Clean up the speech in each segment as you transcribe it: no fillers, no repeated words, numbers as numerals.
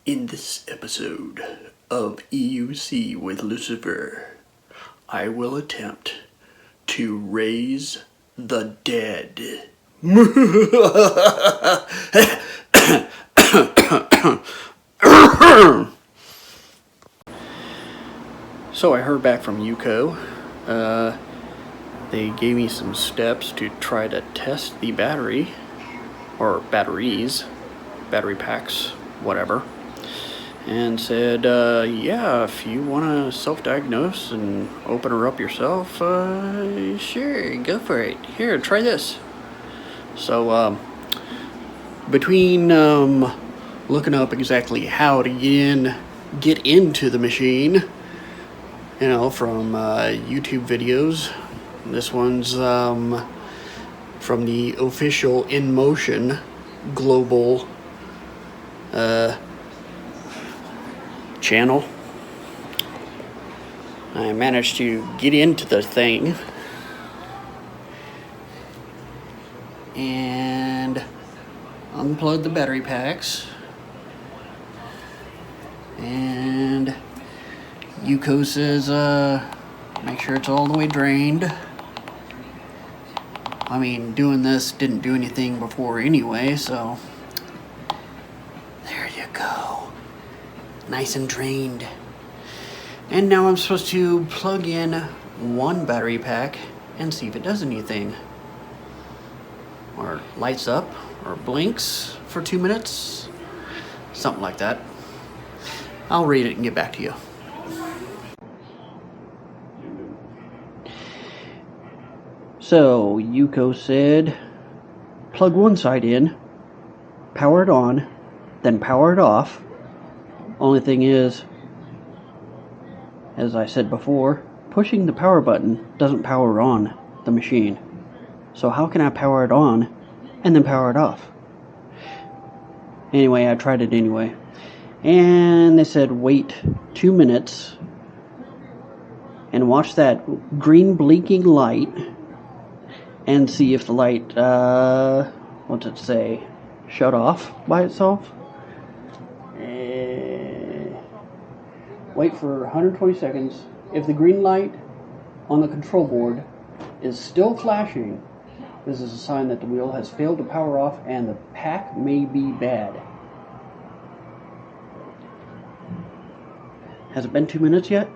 In this episode of EUC with Lucifer, I will attempt to raise the dead. So I heard back from EUCO. They gave me some steps to try to test the battery, or batteries, battery packs, whatever. And said, yeah, if you want to self-diagnose and open her up yourself, sure, go for it. Here, try this. So, between looking up exactly how to get into the machine, you know, from YouTube videos. This one's from the official InMotion global channel. I managed to get into the thing and unplug the battery packs, and EUCO says make sure it's all the way drained. I mean, doing this didn't do anything before anyway, so there you go. Nice and drained. And now I'm supposed to plug in one battery pack and see if it does anything. Or lights up, or blinks for 2 minutes. Something like that. I'll read it and get back to you. So, EUCO said, plug one side in, power it on, then power it off. Only thing is, as I said before, pushing the power button doesn't power on the machine. So how can I power it on and then power it off? Anyway, I tried it anyway. And they said wait 2 minutes and watch that green blinking light and see if the light, what's it say, shut off by itself. Wait for 120 seconds. If the green light on the control board is still flashing, this is a sign that the wheel has failed to power off and the pack may be bad. Has it been 2 minutes yet?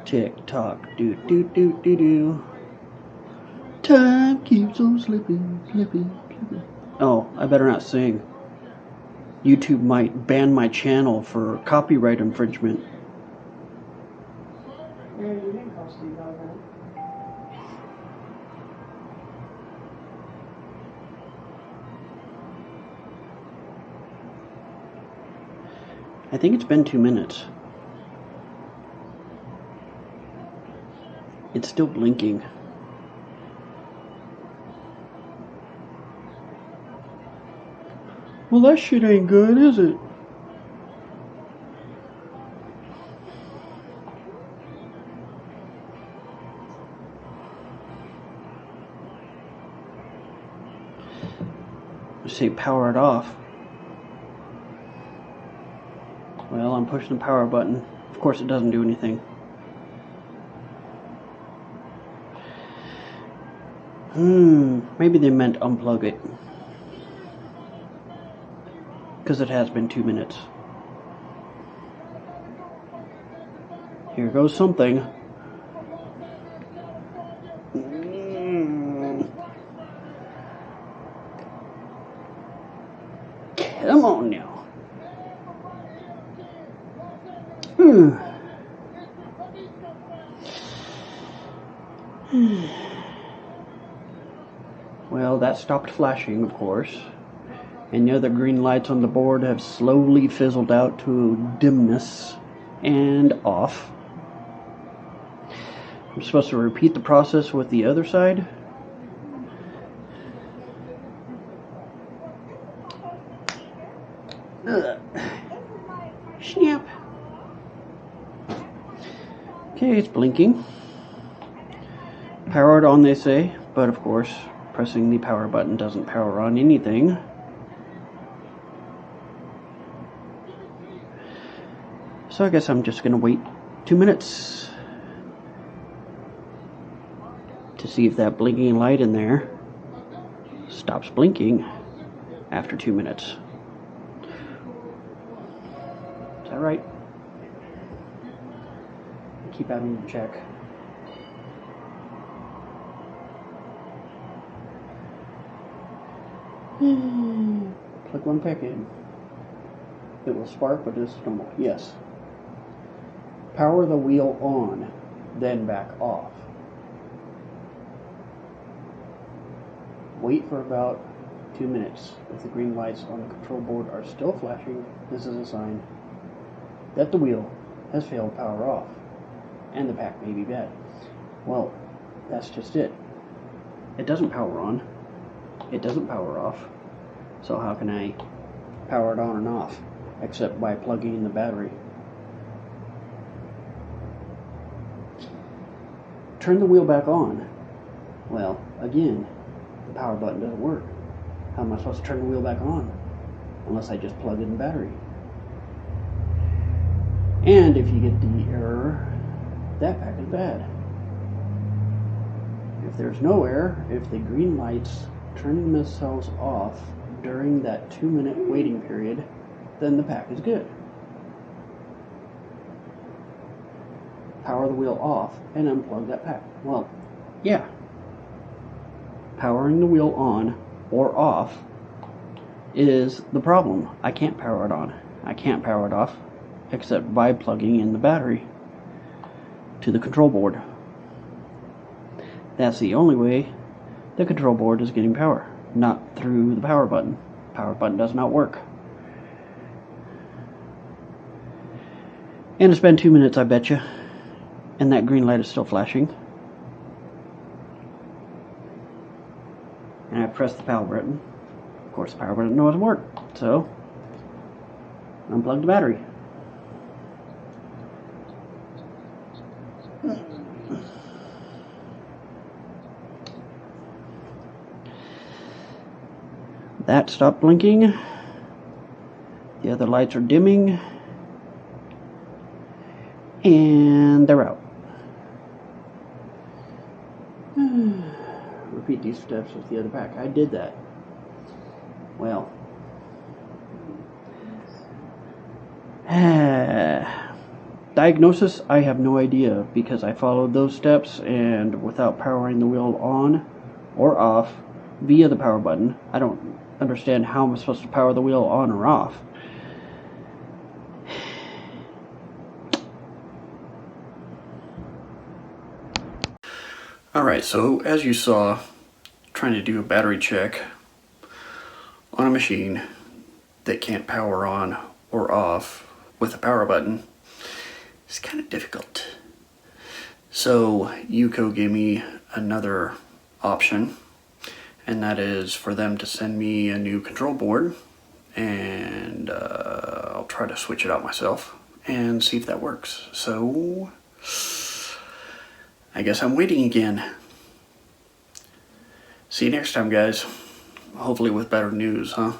Tick tock, do do do do do. Time keeps on slipping, slipping, slipping. Oh, I better not sing. YouTube might ban my channel for copyright infringement. I think it's been 2 minutes. It's still blinking. Well, that shit ain't good, is it? Let's say power it off. Well, I'm pushing the power button. Of course, it doesn't do anything. Maybe they meant unplug it. Because it has been 2 minutes. Here goes something. Come on now. Well, that stopped flashing, of course. And the other green lights on the board have slowly fizzled out to dimness and off. I'm supposed to repeat the process with the other side. Snap. Okay, it's blinking. Powered on, they say, but of course, Pressing the power button doesn't power on anything. So I guess I'm just gonna wait 2 minutes to see if that blinking light in there stops blinking after 2 minutes. Is that right? Keep having to check. Plug one back in. It will spark, but it's normal. Yes. Power the wheel on, then back off. Wait for about 2 minutes. If the green lights on the control board are still flashing, this is a sign that the wheel has failed power off, and the pack may be bad. Well, that's just it. It doesn't power on. It doesn't power off. So how can I power it on and off? Except by plugging in the battery. Turn the wheel back on. Well, again, the power button doesn't work. How am I supposed to turn the wheel back on? Unless I just plug in the battery. And if you get the error, that pack is bad. If there's no error, if the green lights turning themselves off during that 2-minute waiting period, then the pack is good. Power the wheel off and unplug that pack. Well, yeah. Powering the wheel on or off is the problem. I can't power it on. I can't power it off except by plugging in the battery to the control board. That's the only way the control board is getting power, not through the power button. Power button does not work. And it's been 2 minutes, I bet you, and that green light is still flashing. And I pressed the power button. Of course, the power button doesn't work, so unplug the battery. That stopped blinking. The other lights are dimming. And they're out. Repeat these steps with the other pack. I did that. Well. Diagnosis, I have no idea because I followed those steps and without powering the wheel on or off via the power button. I don't understand how I'm supposed to power the wheel on or off. Alright, so as you saw, trying to do a battery check on a machine that can't power on or off with a power button is kind of difficult. So EUCO gave me another option, and that is for them to send me a new control board, and I'll try to switch it out myself and see if that works. So I guess I'm waiting again. See you next time, guys. Hopefully with better news, huh?